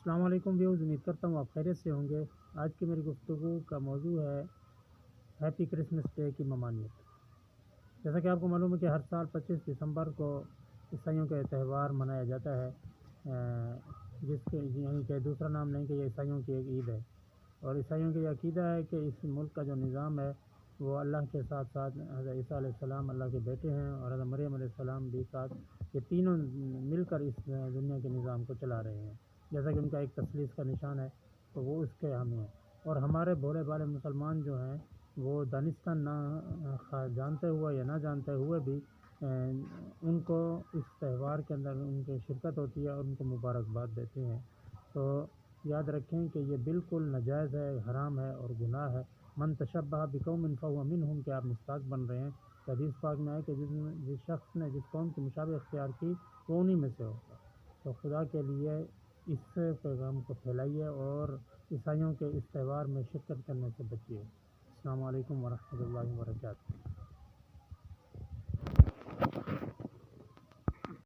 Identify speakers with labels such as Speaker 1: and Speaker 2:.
Speaker 1: السلام علیکم ویوز، امید کرتا ہوں آپ خیریت سے ہوں گے۔ آج کی میری گفتگو کا موضوع ہے ہیپی کرسمس ڈے کی ممانعت۔ جیسا کہ آپ کو معلوم ہے کہ ہر سال 25 دسمبر کو عیسائیوں کا تہوار منایا جاتا ہے، جس کے یعنی کہ دوسرا نام نہیں کہ یہ عیسائیوں کی ایک عید ہے، اور عیسائیوں کی یہ عقیدہ ہے کہ اس ملک کا جو نظام ہے وہ اللہ کے ساتھ ساتھ حضرت عیسیٰ علیہ السلام اللہ کے بیٹے ہیں، اور حضرت مریم علیہ السلام بھی ساتھ، یہ تینوں مل کر اس دنیا کے نظام کو چلا رہے ہیں۔ جیسا کہ ان کا ایک تثلیث کا نشان ہے تو وہ اس کے حامی ہیں، اور ہمارے بھولے بھالے مسلمان جو ہیں وہ دانستان نہ جانتے ہوئے یا نہ جانتے ہوئے بھی ان کو اس تہوار کے اندر ان کی شرکت ہوتی ہے اور ان کو مبارکباد دیتے ہیں۔ تو یاد رکھیں کہ یہ بالکل ناجائز ہے، حرام ہے اور گناہ ہے۔ من تشبہ بقوم فہو منہم، کہ آپ مستاق بن رہے ہیں۔ حدیث پاک میں ہے کہ جس شخص نے جس قوم کی مشابہ اختیار کی وہ انہی میں سے ہوگا۔ تو خدا کے لیے اس پیغام کو پھیلائیے اور عیسائیوں کے اس تہوار میں شرکت کرنے سے بچیے۔ السلام علیکم ورحمۃ اللہ وبرکاتہ۔